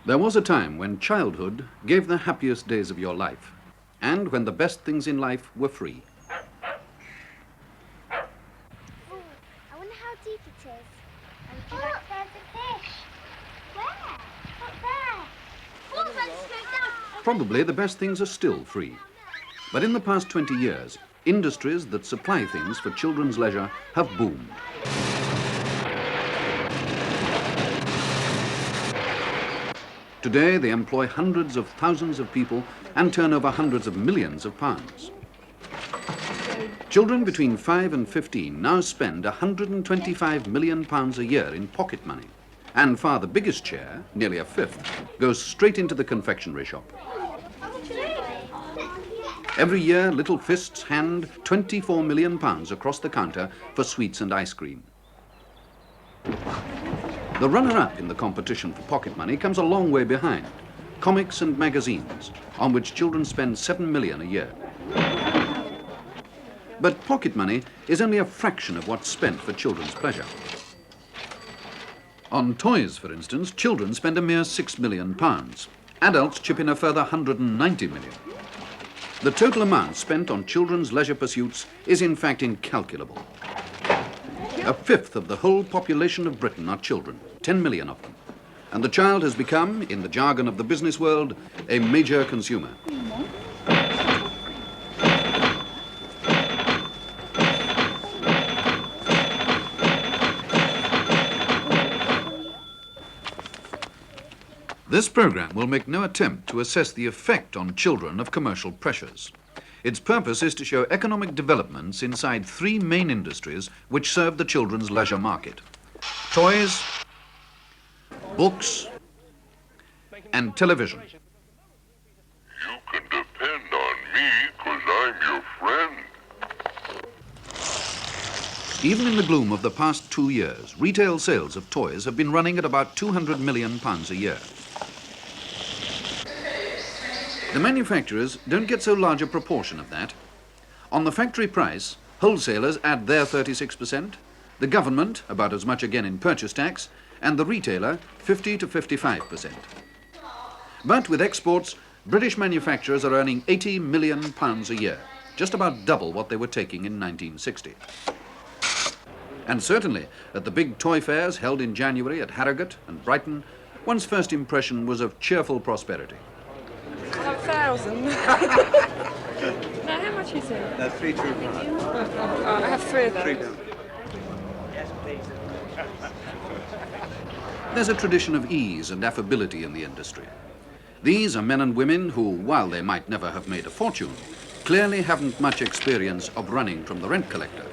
There was a time when childhood gave the happiest days of your life, and when the best things in life were free. Oh, I wonder how deep it is. And look, there's a fish. Where? Up there. Look, that's straight down. Probably the best things are still free. But in the past 20 years, industries that supply things for children's leisure have boomed. Today, they employ hundreds of thousands of people and turn over hundreds of millions of pounds. Children between 5 and 15 now spend £125 million a year in pocket money. And far the biggest share, nearly a fifth, goes straight into the confectionery shop. Every year, little fists hand £24 million across the counter for sweets and ice cream. The runner-up in the competition for pocket money comes a long way behind. Comics and magazines, on which children spend £7 million a year. But pocket money is only a fraction of what's spent for children's pleasure. On toys, for instance, children spend a mere £6 million. Adults chip in a further £190 million. The total amount spent on children's leisure pursuits is in fact incalculable. A fifth of the whole population of Britain are children, 10 million of them. And the child has become, in the jargon of the business world, a major consumer. This programme will make no attempt to assess the effect on children of commercial pressures. Its purpose is to show economic developments inside three main industries which serve the children's leisure market: toys, books, and television. You can depend on me, 'cause I'm your friend. Even in the gloom of the past 2 years, retail sales of toys have been running at about £200 million a year. The manufacturers don't get so large a proportion of that. On the factory price, wholesalers add their 36%, the government about as much again in purchase tax, and the retailer 50 to 55%. But with exports, British manufacturers are earning £80 million a year, just about double what they were taking in 1960. And certainly, at the big toy fairs held in January at Harrogate and Brighton, one's first impression was of cheerful prosperity. 1,000. Now, how much is it? That's 325. I have 3 of them. 3 down. There's a tradition of ease and affability in the industry. These are men and women who, while they might never have made a fortune, clearly haven't much experience of running from the rent collector.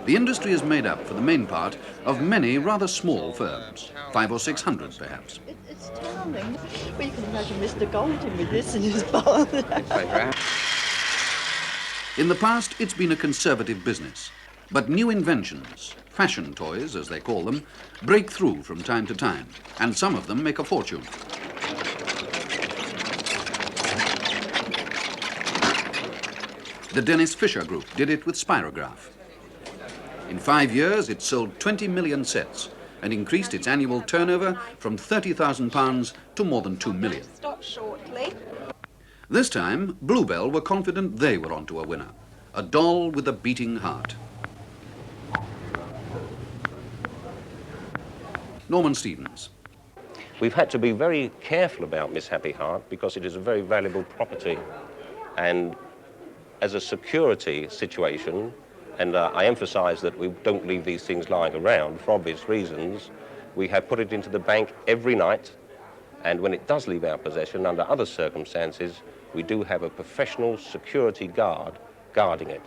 The industry is made up, for the main part, of many rather small firms, 500 or 600 perhaps. It's charming. Well, you can imagine Mr. Golden with this in his barn. In the past, it's been a conservative business, but new inventions, fashion toys as they call them, break through from time to time, and some of them make a fortune. The Dennis Fisher Group did it with Spirograph. In 5 years, it sold 20 million sets and increased its annual turnover from £30,000 to more than 2 million. Stop shortly. This time, Bluebell were confident they were onto a winner, a doll with a beating heart. Norman Stevens. We've had to be very careful about Miss Happy Heart because it is a very valuable property. And as a security situation, and I emphasise that we don't leave these things lying around for obvious reasons, we have put it into the bank every night, and when it does leave our possession, under other circumstances, we do have a professional security guard guarding it.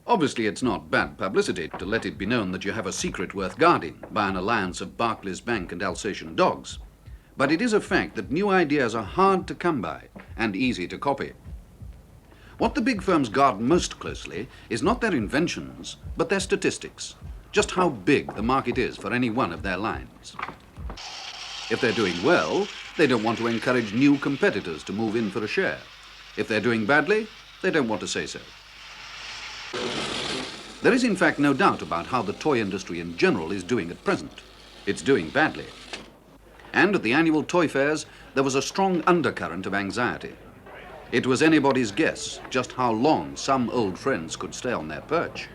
Obviously, it's not bad publicity to let it be known that you have a secret worth guarding by an alliance of Barclays Bank and Alsatian dogs. But it is a fact that new ideas are hard to come by and easy to copy. What the big firms guard most closely is not their inventions, but their statistics, just how big the market is for any one of their lines. If they're doing well, they don't want to encourage new competitors to move in for a share. If they're doing badly, they don't want to say so. There is in fact no doubt about how the toy industry in general is doing at present. It's doing badly. And at the annual toy fairs, there was a strong undercurrent of anxiety. It was anybody's guess just how long some old friends could stay on their perch.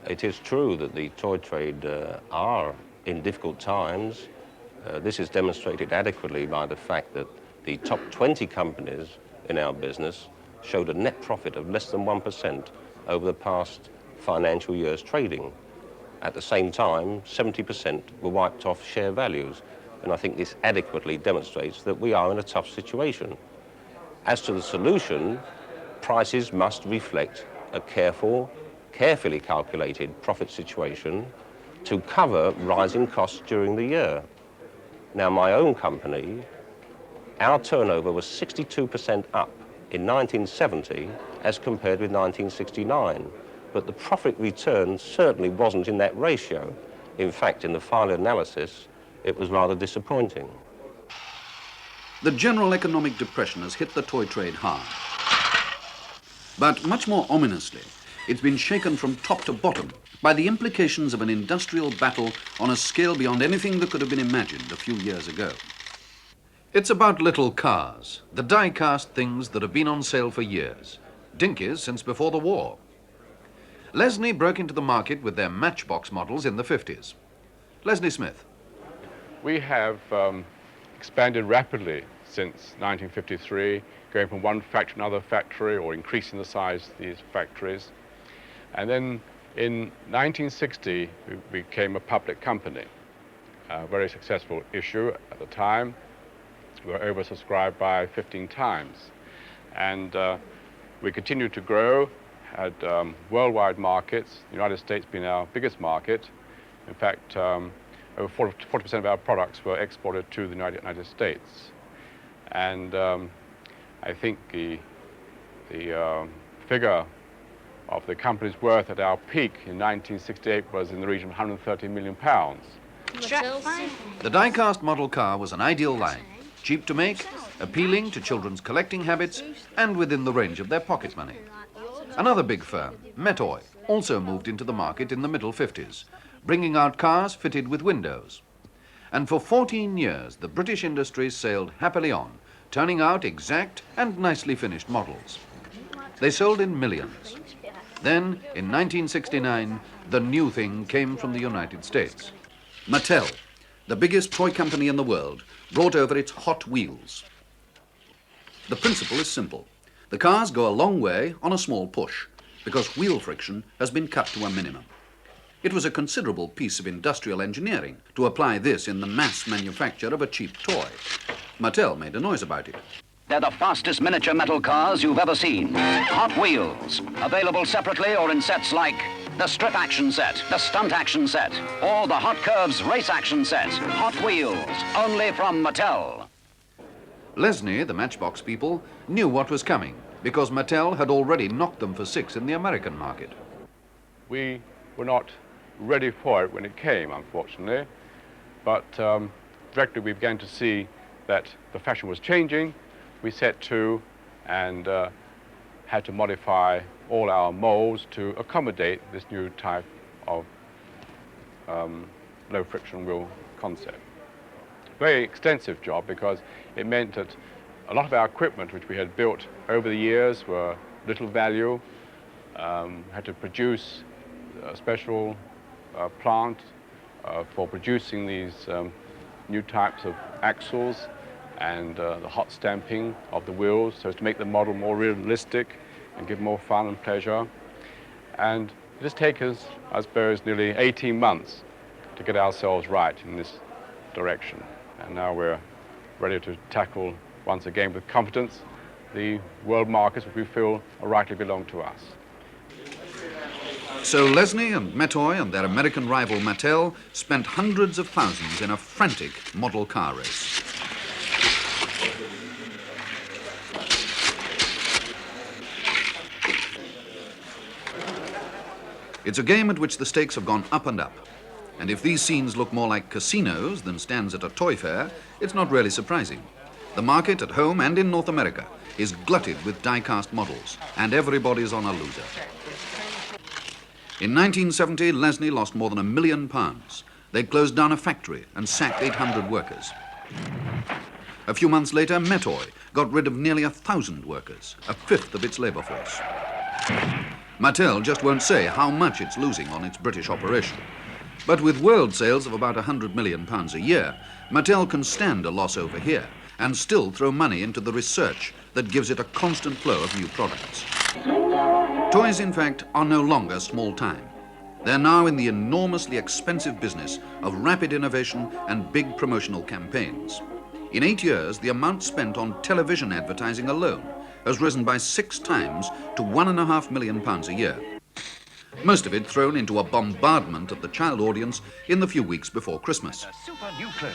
It is true that the toy trade are in difficult times. This is demonstrated adequately by the fact that the top 20 companies in our business showed a net profit of less than 1% over the past financial year's trading. At the same time, 70% were wiped off share values, and I think this adequately demonstrates that we are in a tough situation. As to the solution, prices must reflect a carefully calculated profit situation to cover rising costs during the year. Now, my own company, our turnover was 62% up in 1970 as compared with 1969, but the profit return certainly wasn't in that ratio. In fact, in the final analysis, it was rather disappointing. The general economic depression has hit the toy trade hard. But much more ominously, it's been shaken from top to bottom by the implications of an industrial battle on a scale beyond anything that could have been imagined a few years ago. It's about little cars, the die-cast things that have been on sale for years, dinkies since before the war. Lesney broke into the market with their Matchbox models in the 50s. Leslie Smith. We have expanded rapidly since 1953, going from one factory to another factory or increasing the size of these factories. And then in 1960, we became a public company, a very successful issue at the time. We were oversubscribed by 15 times. And we continued to grow, had worldwide markets, the United States being our biggest market. In fact, over 40% of our products were exported to the United States. And I think the figure of the company's worth at our peak in 1968 was in the region of £130 million. The die-cast model car was an ideal line, cheap to make, appealing to children's collecting habits, and within the range of their pocket money. Another big firm, Metoy, also moved into the market in the middle 50s, bringing out cars fitted with windows. And for 14 years, the British industry sailed happily on, turning out exact and nicely finished models. They sold in millions. Then, in 1969, the new thing came from the United States. Mattel, the biggest toy company in the world, brought over its Hot Wheels. The principle is simple. The cars go a long way on a small push, because wheel friction has been cut to a minimum. It was a considerable piece of industrial engineering to apply this in the mass manufacture of a cheap toy. Mattel made a noise about it. They're the fastest miniature metal cars you've ever seen. Hot Wheels, available separately or in sets like the Strip Action Set, the Stunt Action Set, or the Hot Curves Race Action Set. Hot Wheels, only from Mattel. Lesney, the Matchbox people, knew what was coming because Mattel had already knocked them for 6 in the American market. We were not ready for it when it came, unfortunately, but directly we began to see that the fashion was changing. We set to and had to modify all our molds to accommodate this new type of low friction wheel concept. Very extensive job because it meant that a lot of our equipment which we had built over the years were little value. Had to produce a special plant for producing these new types of axles and the hot stamping of the wheels so as to make the model more realistic and give more fun and pleasure. And it has taken us, I suppose, nearly 18 months to get ourselves right in this direction. And now we're ready to tackle, once again with confidence, the world markets which we feel rightly belong to us. So Lesney and Metoy and their American rival Mattel spent hundreds of thousands in a frantic model car race. It's a game at which the stakes have gone up and up. And if these scenes look more like casinos than stands at a toy fair, it's not really surprising. The market at home and in North America is glutted with die-cast models, and everybody's on a loser. In 1970, Lesney lost more than £1 million. They closed down a factory and sacked 800 workers. A few months later, Metoy got rid of nearly 1,000 workers, a fifth of its labour force. Mattel just won't say how much it's losing on its British operation. But with world sales of about £100 million a year, Mattel can stand a loss over here and still throw money into the research that gives it a constant flow of new products. Toys, in fact, are no longer small time. They're now in the enormously expensive business of rapid innovation and big promotional campaigns. In 8 years, the amount spent on television advertising alone has risen by 6 times to £1.5 million a year. Most of it thrown into a bombardment of the child audience in the few weeks before Christmas. Super new clothes.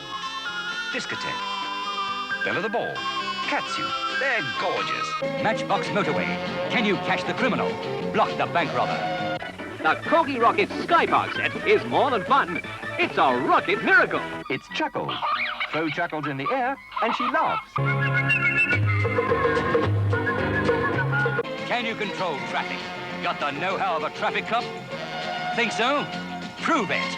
Discotheque. Belle of the Ball. Catsuit. They're gorgeous. Matchbox Motorway. Can you catch the criminal? Block the bank robber. The Corgi Rocket Skypark set is more than fun. It's a rocket miracle. It's Chuckles. Throw Chuckles in the air and she laughs. Can you control traffic? Got the know-how of a traffic cop? Think so? Prove it.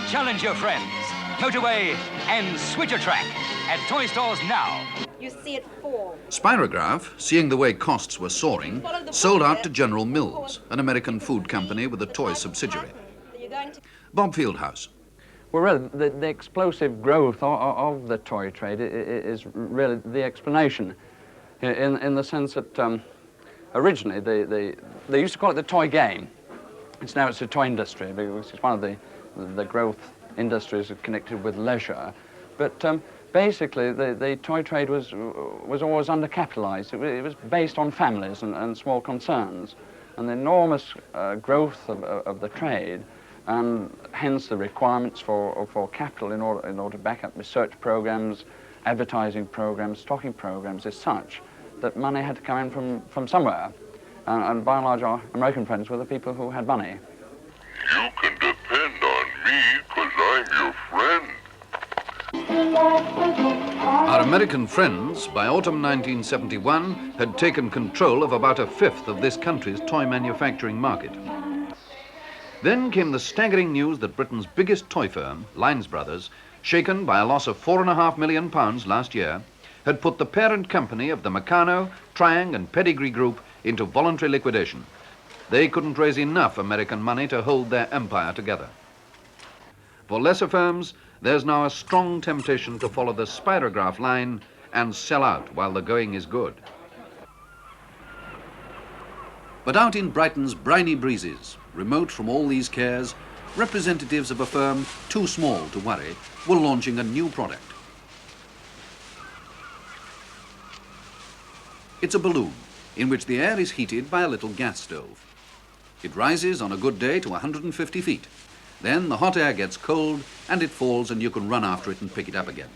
Challenge your friends. Motorway and switcher track at toy stores now. You see it fall. Spirograph, seeing the way costs were soaring, sold out to General Mills, an American food company with a toy subsidiary. Bob Fieldhouse. Well, really, the explosive growth of the toy trade is really the explanation, in the sense that originally they used to call it the toy game. Now it's a toy industry, because it's one of the growth industries connected with leisure. But basically, the toy trade was always undercapitalized. It was based on families and small concerns, and the enormous growth of the trade, and hence the requirements for capital in order to back up research programs, advertising programs, stocking programs is such that money had to come in from somewhere. And by and large, our American friends were the people who had money. You can depend on me, 'cause I'm your friend. Our American friends, by autumn 1971, had taken control of about a fifth of this country's toy manufacturing market. Then came the staggering news that Britain's biggest toy firm, Lines Brothers, shaken by a loss of £4.5 million last year, had put the parent company of the Meccano, Triang and Pedigree Group into voluntary liquidation. They couldn't raise enough American money to hold their empire together. For lesser firms, there's now a strong temptation to follow the Spirograph line and sell out while the going is good. But out in Brighton's briny breezes, remote from all these cares, representatives of a firm too small to worry were launching a new product. It's a balloon in which the air is heated by a little gas stove. It rises on a good day to 150 feet. Then the hot air gets cold and it falls, and you can run after it and pick it up again.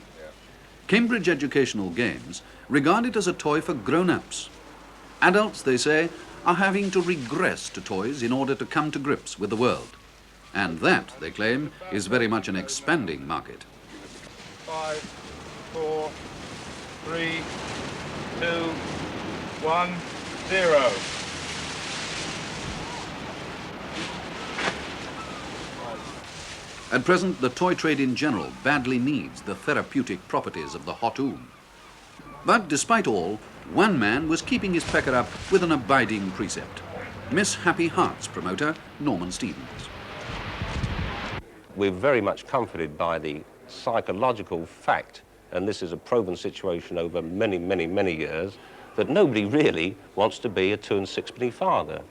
Cambridge Educational Games regard it as a toy for grown-ups. Adults, they say, are having to regress to toys in order to come to grips with the world. And that, they claim, is very much an expanding market. 5, 4, 3, 2, 1, 0. At present, the toy trade in general badly needs the therapeutic properties of the hot oom. But despite all, one man was keeping his pecker up with an abiding precept. Miss Happy Heart's promoter, Norman Stevens. We're very much comforted by the psychological fact, and this is a proven situation over many, many, many years, that nobody really wants to be a 2 and 6penny father.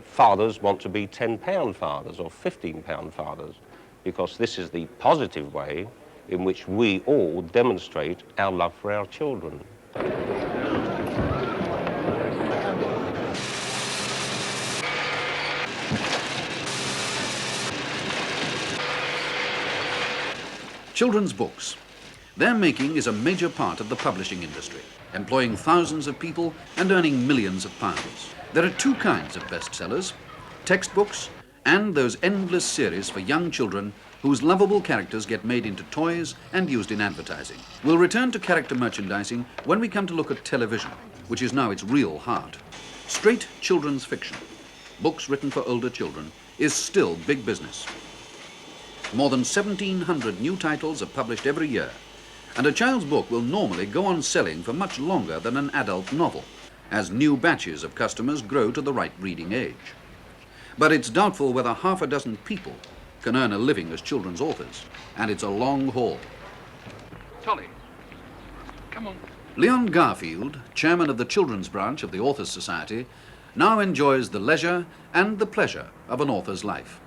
Fathers want to be £10 fathers or £15 fathers, because this is the positive way in which we all demonstrate our love for our children. Children's books. Their making is a major part of the publishing industry, employing thousands of people and earning millions of pounds. There are 2 kinds of bestsellers: textbooks and those endless series for young children whose lovable characters get made into toys and used in advertising. We'll return to character merchandising when we come to look at television, which is now its real heart. Straight children's fiction, books written for older children, is still big business. More than 1,700 new titles are published every year, and a child's book will normally go on selling for much longer than an adult novel, as new batches of customers grow to the right reading age. But it's doubtful whether half a dozen people can earn a living as children's authors, and it's a long haul. Tolly, come on. Leon Garfield, chairman of the children's branch of the Authors Society, now enjoys the leisure and the pleasure of an author's life.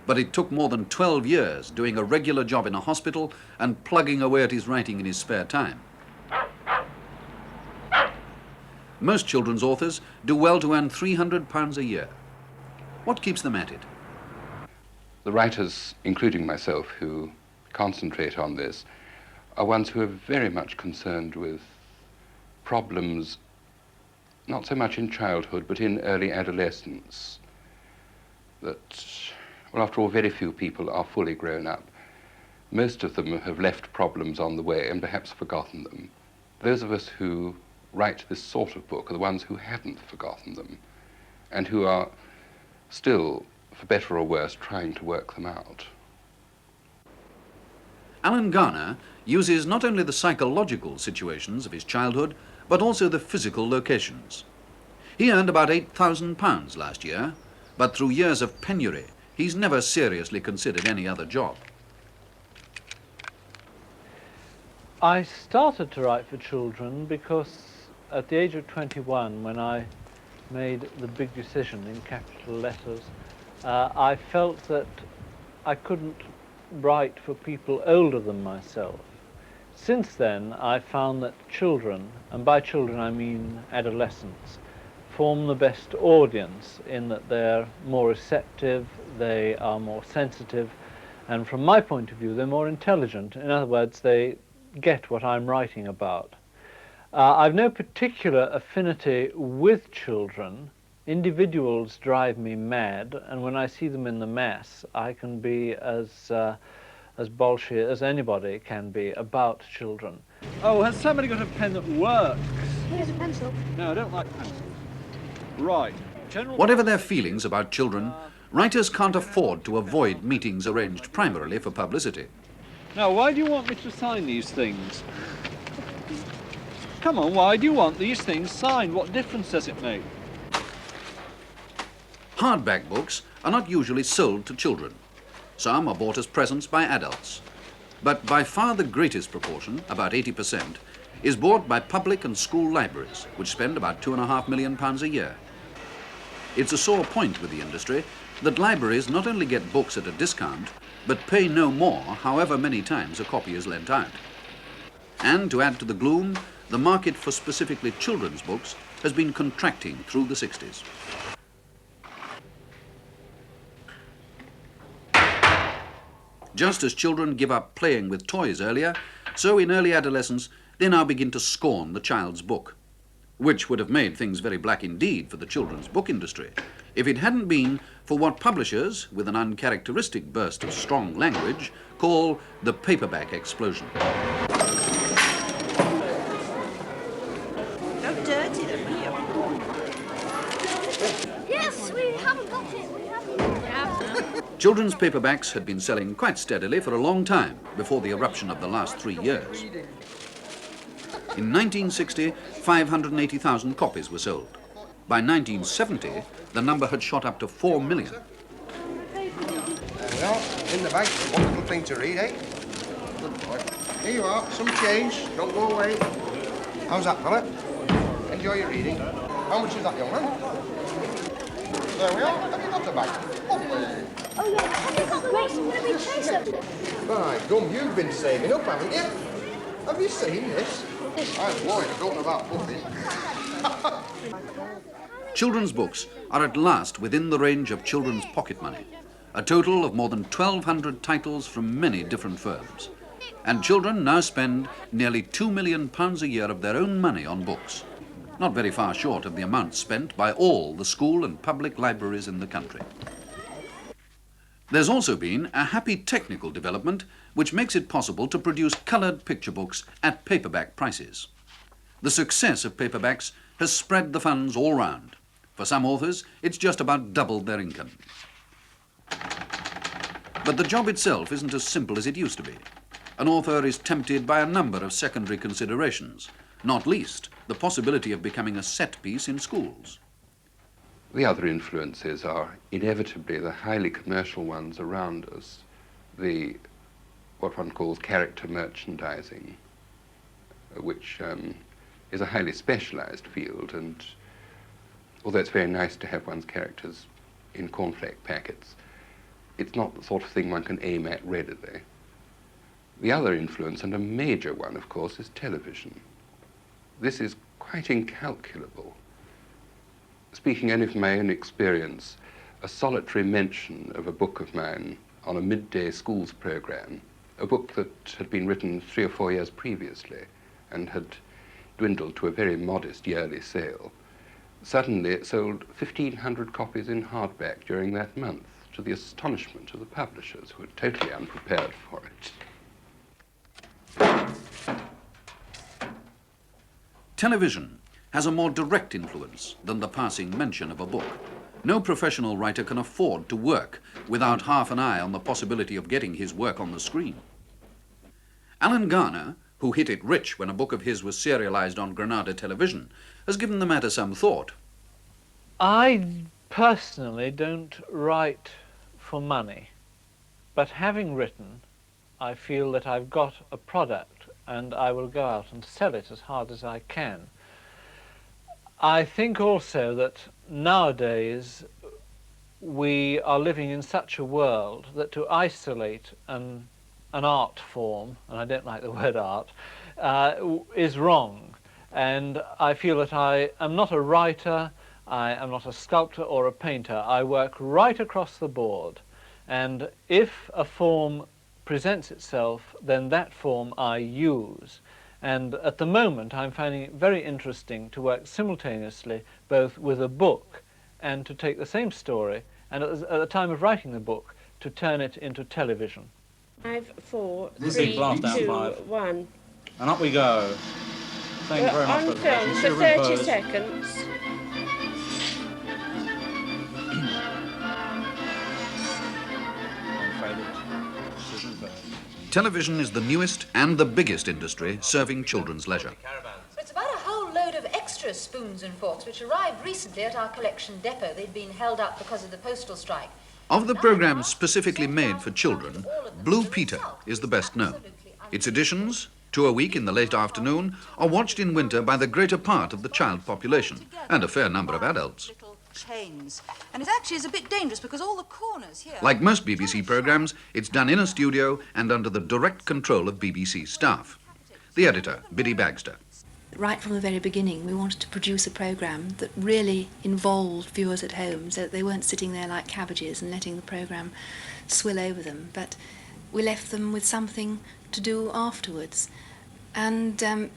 But it took more than 12 years doing a regular job in a hospital and plugging away at his writing in his spare time. Most children's authors do well to earn £300 a year. What keeps them at it? The writers, including myself, who concentrate on this, are ones who are very much concerned with problems, not so much in childhood, but in early adolescence. That, well, after all, very few people are fully grown up. Most of them have left problems on the way and perhaps forgotten them. Those of us who write this sort of book are the ones who haven't forgotten them and who are still, for better or worse, trying to work them out. Alan Garner uses not only the psychological situations of his childhood, but also the physical locations. He earned about £8,000 last year, but through years of penury, he's never seriously considered any other job. I started to write for children because at the age of 21, when I made the big decision in capital letters, I felt that I couldn't write for people older than myself. Since then, I found that children, and by children I mean adolescents, form the best audience in that they're more receptive, they are more sensitive, and from my point of view, they're more intelligent. In other words, they get what I'm writing about. I've no particular affinity with children. Individuals drive me mad, and when I see them in the mass, I can be as bullshit as anybody can be about children. Oh, has somebody got a pen that works? Here's a pencil. No, I don't like pencils. Right. Whatever their feelings about children, writers can't afford to avoid meetings arranged primarily for publicity. Now, why do you want me to sign these things? Come on, why do you want these things signed? What difference does it make? Hardback books are not usually sold to children. Some are bought as presents by adults. But by far the greatest proportion, about 80%, is bought by public and school libraries, which spend about £2.5 million a year. It's a sore point with the industry that libraries not only get books at a discount, but pay no more however many times a copy is lent out. And to add to the gloom, the market for specifically children's books has been contracting through the 60s. Just as children give up playing with toys earlier, so in early adolescence they now begin to scorn the child's book, which would have made things very black indeed for the children's book industry if it hadn't been for what publishers, with an uncharacteristic burst of strong language, call the paperback explosion. Don't dirty them, will you? Yes, we haven't got it. We haven't. Children's paperbacks had been selling quite steadily for a long time before the eruption of the last 3 years. In 1960, 580,000 copies were sold. By 1970, the number had shot up to 4 million. There we are, in the bag. Wonderful thing to read, eh? Good boy. Here you are, some change. Don't go away. How's that, fella? Enjoy your reading. How much is that, young man? There we are. Have you got the bag? Lovely. Oh, yeah. Have you got the race and the chaser? By gum, you've been saving up, haven't you? Have you seen this? I'm worried I don't know about puppy. Children's books are at last within the range of children's pocket money, a total of more than 1,200 titles from many different firms. And children now spend nearly £2 million a year of their own money on books, not very far short of the amount spent by all the school and public libraries in the country. There's also been a happy technical development which makes it possible to produce coloured picture books at paperback prices. The success of paperbacks has spread the funds all round. For some authors, it's just about doubled their income. But the job itself isn't as simple as it used to be. An author is tempted by a number of secondary considerations, not least the possibility of becoming a set piece in schools. The other influences are inevitably the highly commercial ones around us, what one calls character merchandising, which is a highly specialized field, and although it's very nice to have one's characters in cornflake packets, it's not the sort of thing one can aim at readily. The other influence, and a major one, of course, is television. This is quite incalculable. Speaking only from my own experience, a solitary mention of a book of mine on a midday schools program, a book that had been written 3 or 4 years previously and had dwindled to a very modest yearly sale. Suddenly it sold 1,500 copies in hardback during that month, to the astonishment of the publishers, who were totally unprepared for it. Television has a more direct influence than the passing mention of a book. No professional writer can afford to work without half an eye on the possibility of getting his work on the screen. Alan Garner, who hit it rich when a book of his was serialized on Granada television, has given the matter some thought. I personally don't write for money, but having written, I feel that I've got a product and I will go out and sell it as hard as I can. I think also that nowadays we are living in such a world that to isolate an art form, and I don't like the word art, is wrong. And I feel that I am not a writer, I am not a sculptor or a painter. I work right across the board. And if a form presents itself, then that form I use. And at the moment, I'm finding it very interesting to work simultaneously both with a book and to take the same story, and at the time of writing the book, to turn it into television. 5, 4, This 3, is blast out 2, 5. 1. And up we go. Thank you very much On for the film question. for 30 seconds. Television is the newest and the biggest industry serving children's leisure. It's about a whole load of extra spoons and forks which arrived recently at our collection depot. They'd been held up because of the postal strike. Of the programmes specifically made for children, Blue Peter is the best known. Its editions, 2 a week in the late afternoon, are watched in winter by the greater part of the child population and a fair number of adults. Chains. And it actually is a bit dangerous because all the corners here... Like most BBC programmes, it's done in a studio and under the direct control of BBC staff. The editor, Biddy Bagster. Right from the very beginning, we wanted to produce a programme that really involved viewers at home, so that they weren't sitting there like cabbages and letting the programme swill over them, but we left them with something to do afterwards. And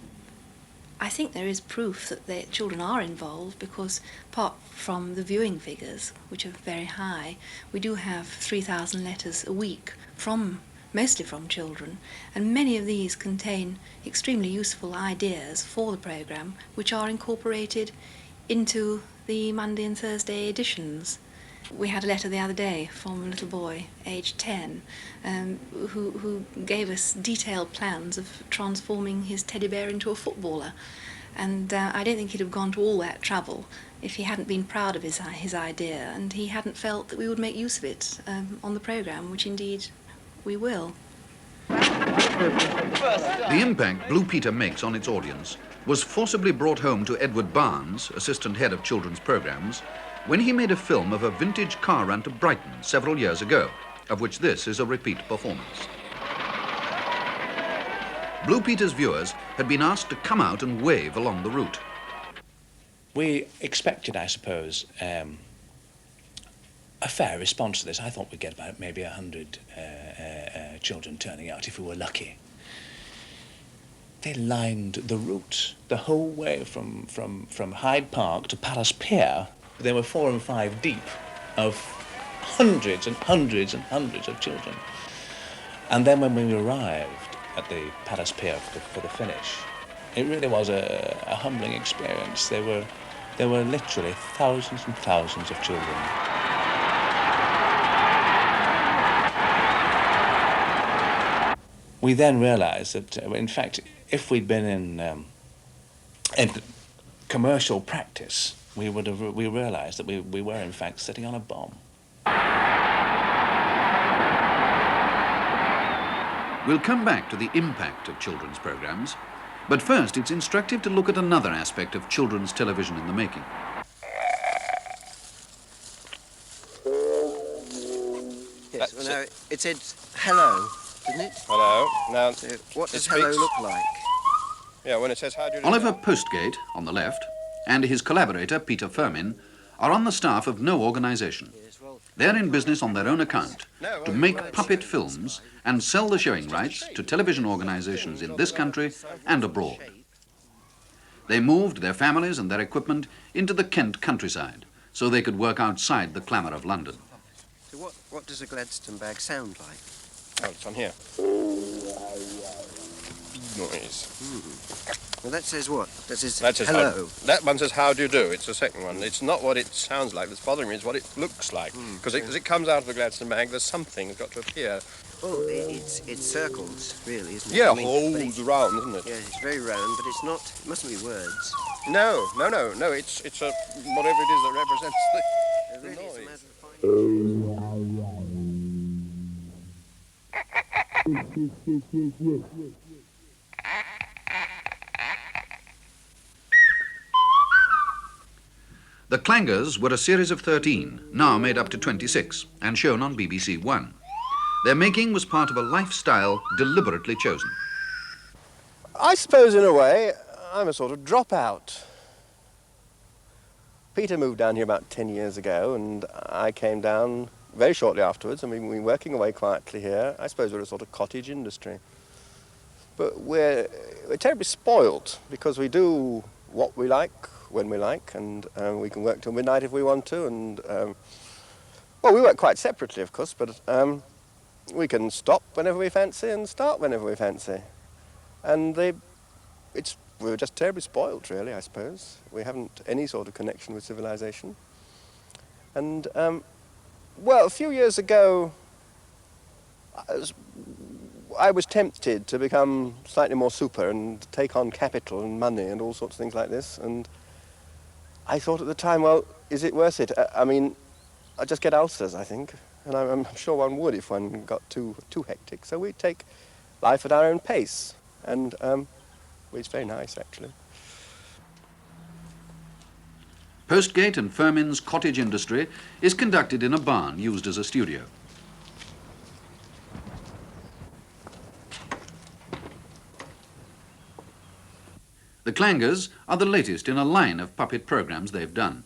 I think there is proof that the children are involved, because apart from the viewing figures, which are very high, we do have 3,000 letters a week mostly from children, and many of these contain extremely useful ideas for the programme, which are incorporated into the Monday and Thursday editions. We had a letter the other day from a little boy, aged 10, who gave us detailed plans of transforming his teddy bear into a footballer. And I don't think he'd have gone to all that trouble if he hadn't been proud of his idea, and he hadn't felt that we would make use of it on the programme, which indeed we will. The impact Blue Peter makes on its audience was forcibly brought home to Edward Barnes, assistant head of children's programmes, when he made a film of a vintage car run to Brighton several years ago, of which this is a repeat performance. Blue Peter's viewers had been asked to come out and wave along the route. We expected, I suppose, a fair response to this. I thought we'd get about maybe 100 children turning out if we were lucky. They lined the route the whole way from Hyde Park to Palace Pier. They were 4 and 5 deep of hundreds and hundreds and hundreds of children. And then when we arrived at the Palace Pier for the finish, it really was a humbling experience. There were literally thousands and thousands of children. We then realised that, in fact, if we'd been in commercial practice, we realised that we were, in fact, sitting on a bomb. We'll come back to the impact of children's programmes, but first it's instructive to look at another aspect of children's television in the making. Yes, well, now, it said hello, didn't it? Hello. Now, what does hello look like? Yeah, when it says how do you do Oliver Postgate, on the left, and his collaborator, Peter Firmin, are on the staff of no organisation. They're in business on their own account to make puppet films and sell the showing rights to television organisations in this country and abroad. They moved their families and their equipment into the Kent countryside so they could work outside the clamour of London. So what does a Gladstone bag sound like? Oh, it's on here. Noise. Well, that says what? That says hello. That one says how do you do. It's the second one. It's not what it sounds like that's bothering me, it's what it looks like. Because as it comes out of the Gladstone bag, there's something that's got to appear. Well, it's circles, really, isn't it? Yeah, I mean, holes around, isn't it? Yeah, it's very round, but it's not. It mustn't be words. No. It's a whatever it is that represents the noise. The Clangers were a series of 13, now made up to 26, and shown on BBC One. Their making was part of a lifestyle deliberately chosen. I suppose, in a way, I'm a sort of dropout. Peter moved down here about 10 years ago, and I came down very shortly afterwards, and we've been working away quietly here. I suppose we're a sort of cottage industry. But we're terribly spoilt, because we do what we like, when we like, and we can work till midnight if we want to, and well, we work quite separately, of course, but we can stop whenever we fancy and start whenever we fancy. And we're just terribly spoilt, really, I suppose. We haven't any sort of connection with civilization. And well, a few years ago, I was tempted to become slightly more super and take on capital and money and all sorts of things like this, and I thought at the time, well, is it worth it? I mean, I'd just get ulcers, I think, and I'm sure one would if one got too hectic. So we take life at our own pace, and well, it's very nice, actually. Postgate and Firmin's cottage industry is conducted in a barn used as a studio. The Clangers are the latest in a line of puppet programmes they've done.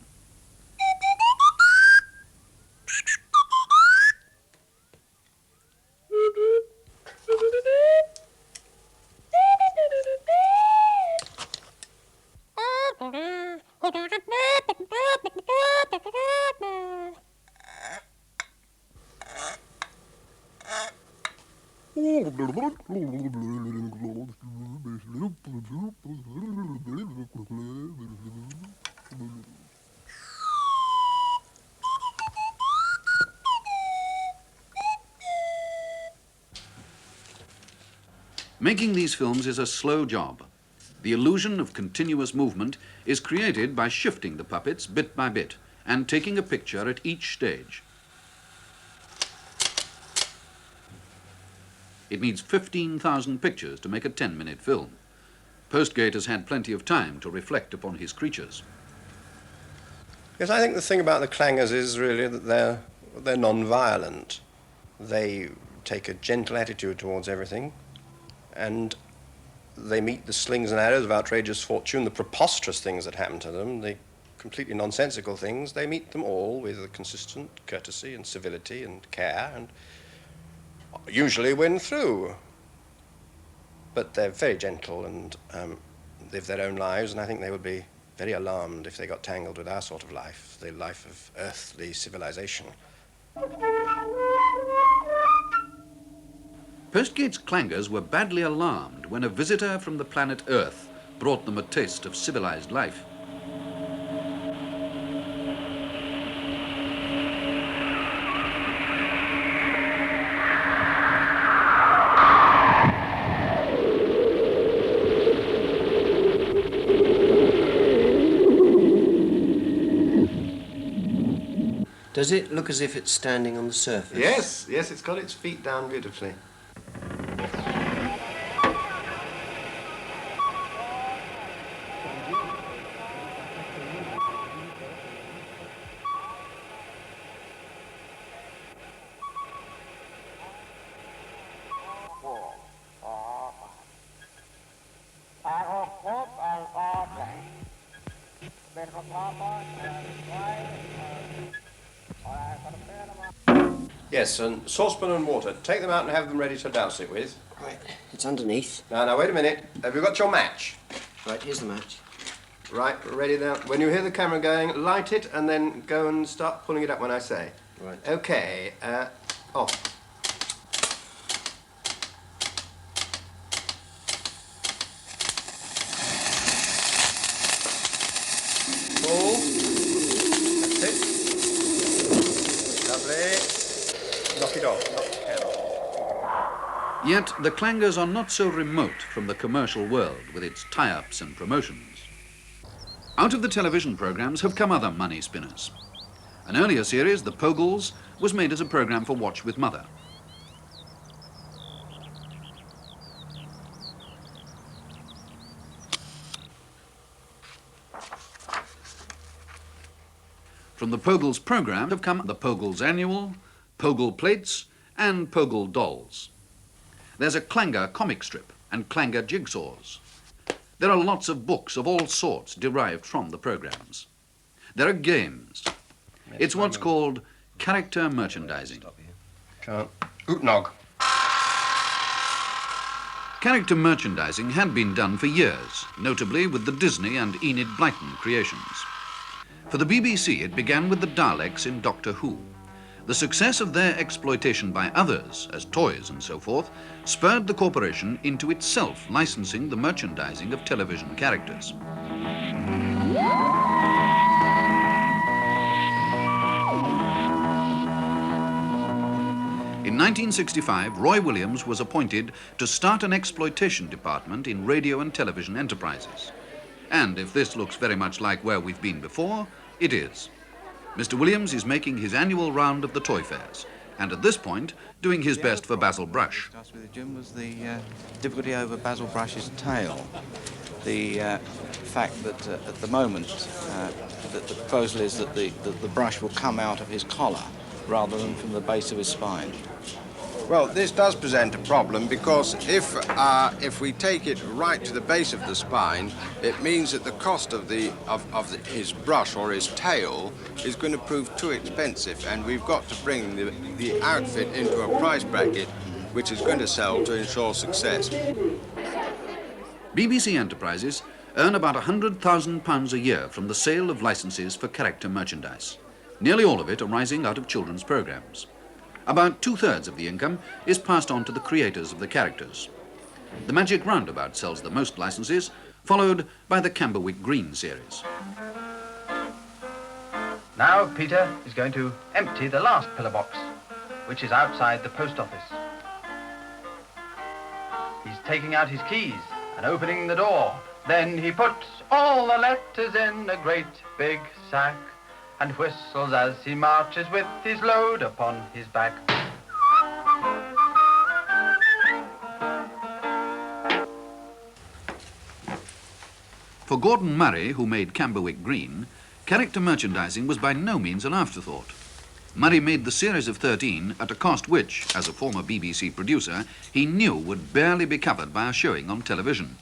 Making these films is a slow job. The illusion of continuous movement is created by shifting the puppets bit by bit and taking a picture at each stage. It needs 15,000 pictures to make a 10-minute film. Postgate has had plenty of time to reflect upon his creatures. Yes, I think the thing about the Clangers is really that they're non-violent. They take a gentle attitude towards everything, and they meet the slings and arrows of outrageous fortune, the preposterous things that happen to them, the completely nonsensical things. They meet them all with a consistent courtesy and civility and care, and usually win through. But they're very gentle and live their own lives, and I think they would be very alarmed if they got tangled with our sort of life, the life of earthly civilization. Postgate's clangers were badly alarmed when a visitor from the planet Earth brought them a taste of civilized life. Does it look as if it's standing on the surface? Yes, yes, it's got its feet down beautifully. Yes, and saucepan and water. Take them out and have them ready to douse it with. Right, it's underneath. Now, wait a minute. Have you got your match? Right, here's the match. Right, ready now. When you hear the camera going, light it and then go and start pulling it up when I say. Right. Okay, off. Pull. That's it. Lovely. Knock it off. Knock the can off. Yet the clangers are not so remote from the commercial world with its tie-ups and promotions. Out of the television programs have come other money spinners. An earlier series, The Pogles, was made as a program for Watch with Mother. From the Pogles program have come the Pogles Annual, Pogle Plates, and Pogle Dolls. There's a clanger comic strip and clanger jigsaws. There are lots of books of all sorts derived from the programs. There are games. It's what's called character merchandising. Can't. Ootnog. Character merchandising had been done for years, notably with the Disney and Enid Blyton creations. For the BBC, it began with the Daleks in Doctor Who. The success of their exploitation by others, as toys and so forth, spurred the corporation into itself licensing the merchandising of television characters. In 1965, Roy Williams was appointed to start an exploitation department in radio and television enterprises. And if this looks very much like where we've been before, it is. Mr. Williams is making his annual round of the toy fairs, and at this point, doing his best for Basil Brush. Jim, was the difficulty over Basil Brush's tail. The fact that at the moment, the proposal is that the brush will come out of his collar rather than from the base of his spine. Well, this does present a problem because if we take it right to the base of the spine, it means that the cost of his brush or his tail is going to prove too expensive, and we've got to bring the outfit into a price bracket which is going to sell to ensure success. BBC Enterprises earn about £100,000 a year from the sale of licenses for character merchandise, nearly all of it arising out of children's programs. About 2/3 of the income is passed on to the creators of the characters. The Magic Roundabout sells the most licenses, followed by the Camberwick Green series. Now Peter is going to empty the last pillar box, which is outside the post office. He's taking out his keys and opening the door. Then he puts all the letters in a great big sack and whistles as he marches with his load upon his back. For Gordon Murray, who made Camberwick Green, character merchandising was by no means an afterthought. Murray made the series of 13 at a cost which, as a former BBC producer, he knew would barely be covered by a showing on television.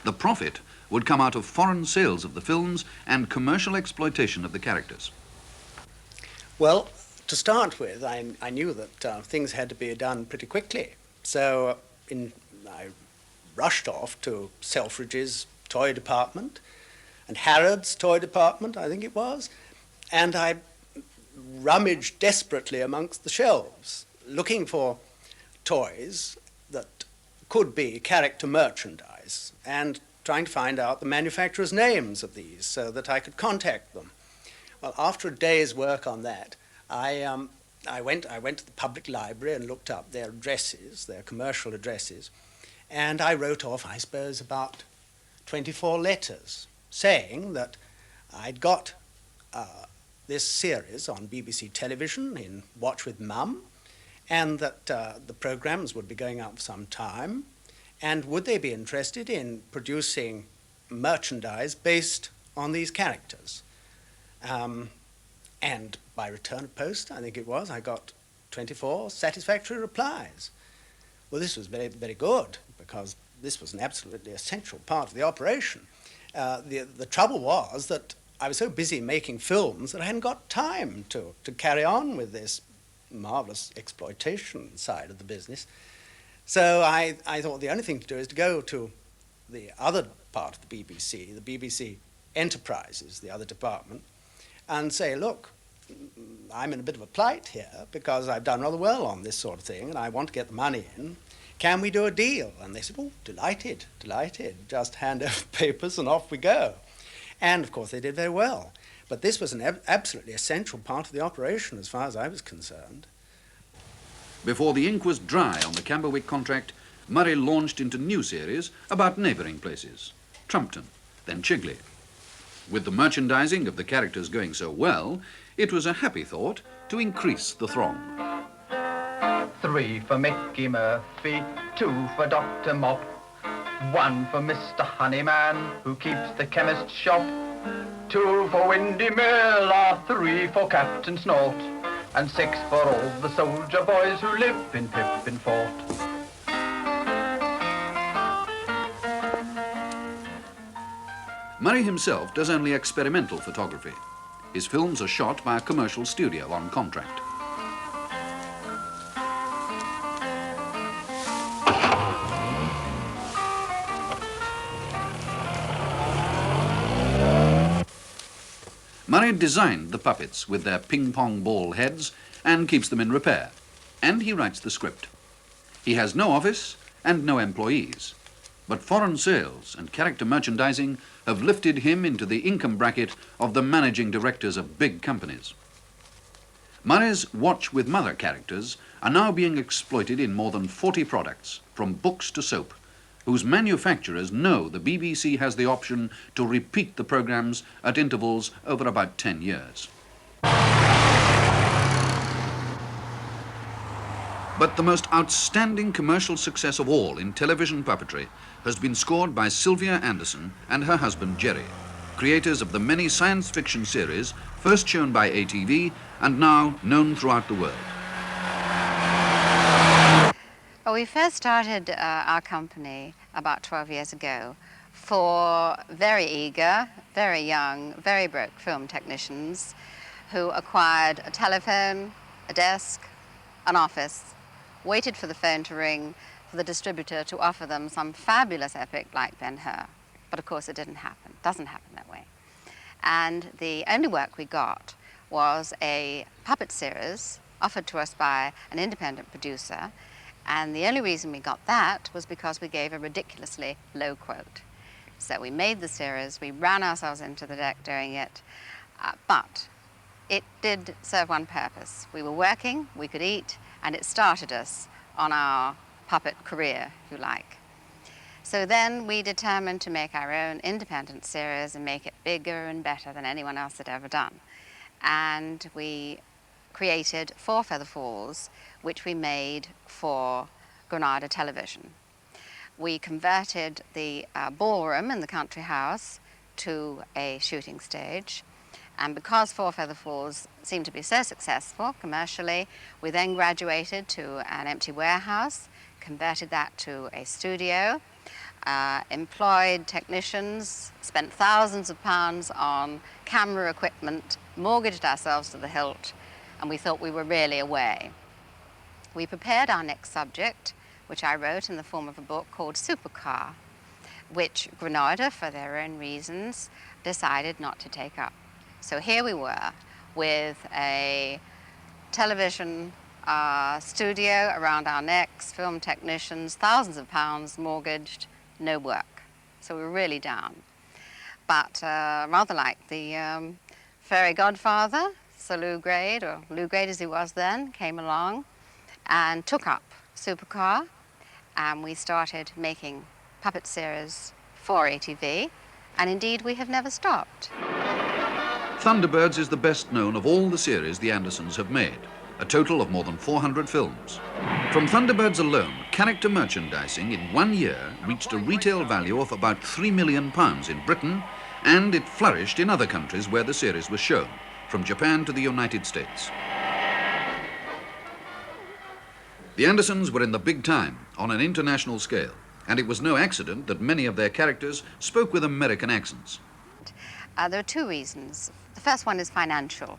The profit would come out of foreign sales of the films and commercial exploitation of the characters. Well, to start with, I knew that things had to be done pretty quickly. So I rushed off to Selfridge's toy department and Harrods toy department, I think it was, and I rummaged desperately amongst the shelves, looking for toys that could be character merchandise and trying to find out the manufacturers' names of these so that I could contact them. Well, after a day's work on that, I went to the public library and looked up their addresses, their commercial addresses, and I wrote off, I suppose, about 24 letters saying that I'd got this series on BBC television in Watch with Mum, and that the programs would be going out for some time, and would they be interested in producing merchandise based on these characters. And by return of post, I think it was, I got 24 satisfactory replies. Well, this was very, very good, because this was an absolutely essential part of the operation. The trouble was that I was so busy making films that I hadn't got time to carry on with this marvellous exploitation side of the business. So I thought the only thing to do is to go to the other part of the BBC Enterprises, the other department, and say, look, I'm in a bit of a plight here because I've done rather well on this sort of thing and I want to get the money in. Can we do a deal? And they said, oh, delighted, delighted. Just hand over papers and off we go. And, of course, they did very well. But this was an absolutely essential part of the operation as far as I was concerned. Before the ink was dry on the Camberwick contract, Murray launched into new series about neighbouring places, Trumpton, then Chigley. With the merchandising of the characters going so well, it was a happy thought to increase the throng. 3 for Mickey Murphy, 2 for Dr. Mop, 1 for Mr. Honeyman, who keeps the chemist's shop, 2 for Windy Miller, 3 for Captain Snort, and 6 for all the soldier boys who live in Pippin Fort. Murray himself does only experimental photography. His films are shot by a commercial studio on contract. Murray designed the puppets with their ping-pong ball heads and keeps them in repair. And he writes the script. He has no office and no employees. But foreign sales and character merchandising have lifted him into the income bracket of the managing directors of big companies. Murray's Watch with Mother characters are now being exploited in more than 40 products, from books to soap, whose manufacturers know the BBC has the option to repeat the programmes at intervals over about 10 years. But the most outstanding commercial success of all in television puppetry has been scored by Sylvia Anderson and her husband Jerry, creators of the many science fiction series first shown by ATV and now known throughout the world. Well, we first started our company about 12 years ago for very eager, very young, very broke film technicians who acquired a telephone, a desk, an office, waited for the phone to ring for the distributor to offer them some fabulous epic like Ben-Hur. But of course it didn't happen, doesn't happen that way. And the only work we got was a puppet series offered to us by an independent producer, and the only reason we got that was because we gave a ridiculously low quote. So we made the series, we ran ourselves into the deck doing it, but it did serve one purpose. We were working, we could eat, and it started us on our puppet career, if you like. So then we determined to make our own independent series and make it bigger and better than anyone else had ever done. And we created 4 Feather Falls, which we made for Granada Television. We converted the ballroom in the country house to a shooting stage. And because 4 Feather Falls seemed to be so successful commercially, we then graduated to an empty warehouse, converted that to a studio, employed technicians, spent thousands of pounds on camera equipment, mortgaged ourselves to the hilt, and we thought we were really away. We prepared our next subject, which I wrote in the form of a book called Supercar, which Granada, for their own reasons, decided not to take up. So here we were, with a television studio around our necks, film technicians, thousands of pounds mortgaged, no work. So we were really down. But rather like the fairy godfather, Sir Lou Grade, or Lou Grade as he was then, came along and took up Supercar, and we started making puppet series for ATV, and indeed we have never stopped. Thunderbirds is the best known of all the series the Andersons have made, a total of more than 400 films. From Thunderbirds alone, character merchandising in 1 year reached a retail value of about £3 million in Britain, and it flourished in other countries where the series was shown, from Japan to the United States. The Andersons were in the big time on an international scale, and it was no accident that many of their characters spoke with American accents. There are two reasons. The first one is financial,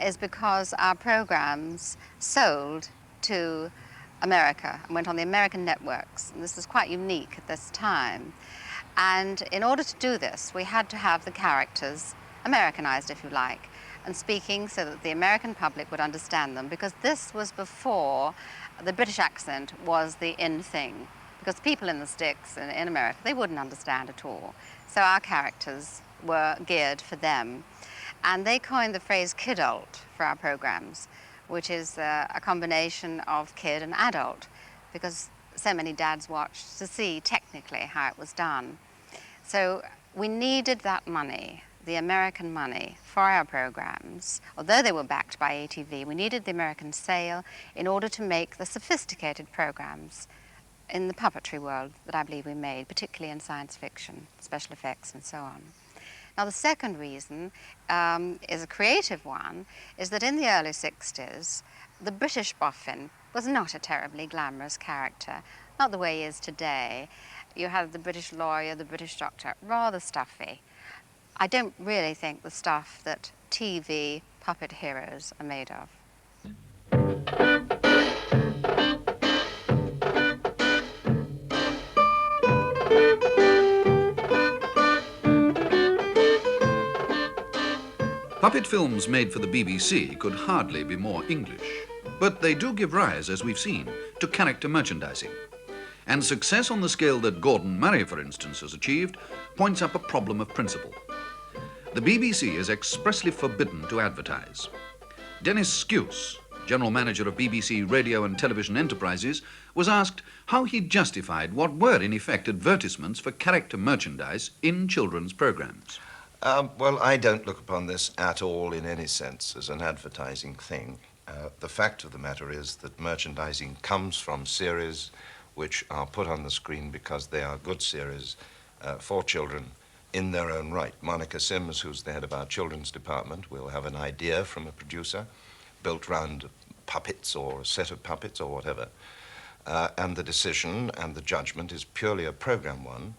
is because our programs sold to America and went on the American networks, and this was quite unique at this time. And in order to do this, we had to have the characters Americanized, if you like, and speaking so that the American public would understand them, because this was before the British accent was the in thing, because people in the sticks in America, they wouldn't understand at all. So our characters were geared for them. And they coined the phrase kidult for our programs, which is a combination of kid and adult, because so many dads watched to see technically how it was done. So we needed that money, the American money, for our programs. Although they were backed by ATV, we needed the American sale in order to make the sophisticated programs in the puppetry world that I believe we made, particularly in science fiction, special effects and so on. Now the second reason is a creative one, is that in the early 60s, the British boffin was not a terribly glamorous character, not the way he is today. You had the British lawyer, the British doctor, rather stuffy. I don't really think the stuff that TV puppet heroes are made of. Puppet films made for the BBC could hardly be more English, but they do give rise, as we've seen, to character merchandising. And success on the scale that Gordon Murray, for instance, has achieved, points up a problem of principle. The BBC is expressly forbidden to advertise. Dennis Skuse, General Manager of BBC Radio and Television Enterprises, was asked how he justified what were in effect advertisements for character merchandise in children's programmes. Well, I don't look upon this at all in any sense as an advertising thing. The fact of the matter is that merchandising comes from series which are put on the screen because they are good series for children in their own right. Monica Sims, who's the head of our children's department, will have an idea from a producer built round puppets or a set of puppets or whatever. And the decision and the judgment is purely a program one.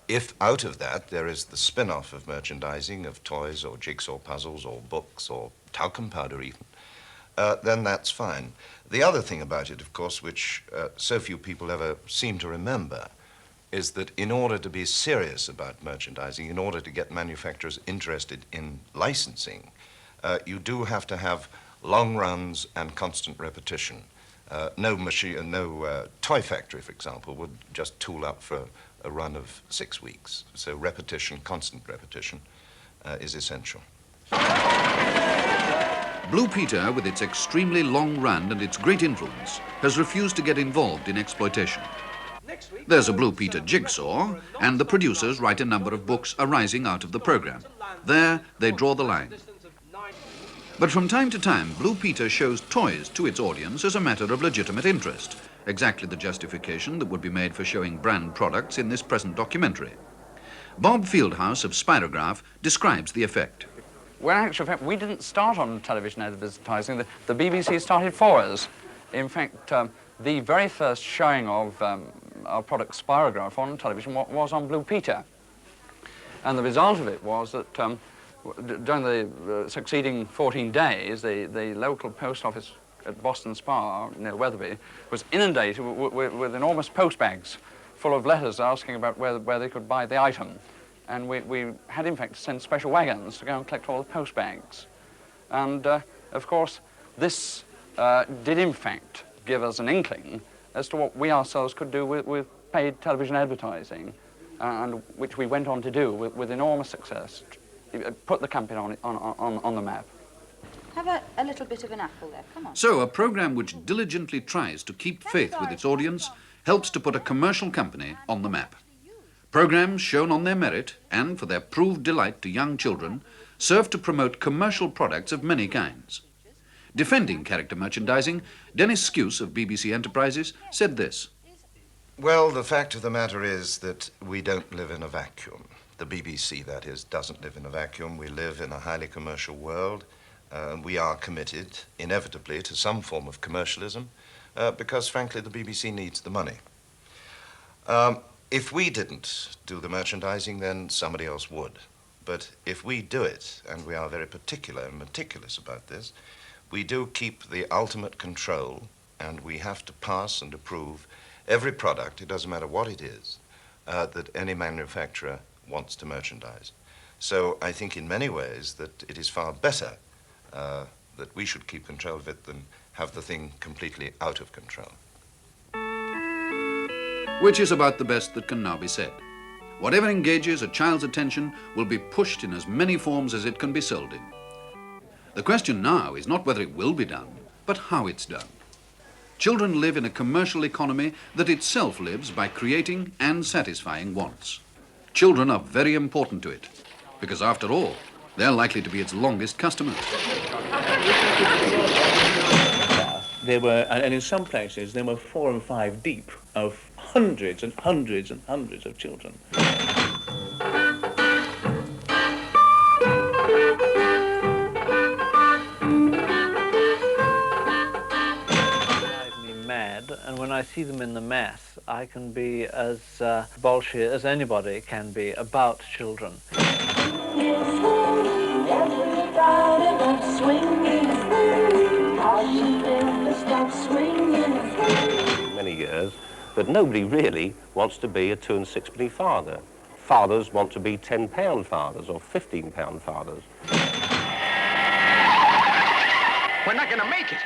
If out of that there is the spin-off of merchandising, of toys or jigsaw puzzles or books or talcum powder even, then that's fine. The other thing about it, of course, which so few people ever seem to remember, is that in order to be serious about merchandising, in order to get manufacturers interested in licensing, you do have to have long runs and constant repetition. No toy factory, for example, would just tool up for a run of 6 weeks. So repetition, constant repetition, is essential. Blue Peter, with its extremely long run and its great influence, has refused to get involved in exploitation. There's a Blue Peter jigsaw, and the producers write a number of books arising out of the programme. There, they draw the line. But from time to time, Blue Peter shows toys to its audience as a matter of legitimate interest, exactly the justification that would be made for showing brand products in this present documentary. Bob Fieldhouse of Spirograph describes the effect. Well, in actual fact, we didn't start on television advertising. The BBC started for us. In fact, the very first showing of our product Spirograph on television was on Blue Peter. And the result of it was that during the succeeding 14 days, the local post office at Boston Spa, near Wetherby, was inundated with enormous post bags full of letters asking about where they could buy the item. And we had, in fact, to send special wagons to go and collect all the post bags. And, of course, this did in fact give us an inkling as to what we ourselves could do with paid television advertising, and which we went on to do with enormous success, put the company on the map. Have a little bit of an apple there, come on. So a programme which diligently tries to keep faith with its audience helps to put a commercial company on the map. Programmes shown on their merit and for their proved delight to young children serve to promote commercial products of many kinds. Defending character merchandising, Dennis Skuse of BBC Enterprises said this. Well, the fact of the matter is that we don't live in a vacuum. The BBC, that is, doesn't live in a vacuum. We live in a highly commercial world. We are committed, inevitably, to some form of commercialism because, frankly, the BBC needs the money. If we didn't do the merchandising, then somebody else would. But if we do it, and we are very particular and meticulous about this, we do keep the ultimate control, and we have to pass and approve every product, it doesn't matter what it is, that any manufacturer wants to merchandise. So I think in many ways that it is far better that we should keep control of it than have the thing completely out of control. Which is about the best that can now be said. Whatever engages a child's attention will be pushed in as many forms as it can be sold in. The question now is not whether it will be done, but how it's done. Children live in a commercial economy that itself lives by creating and satisfying wants. Children are very important to it, because after all, they're likely to be its longest customers. There were, and in some places, there were 4 and 5 deep of hundreds and hundreds and hundreds of children. And when I see them in the mass, I can be as bolshy as anybody can be about children. Many years, but nobody really wants to be a 2 and 6penny father. Fathers want to be £10 fathers or £15 fathers. We're not going to make it.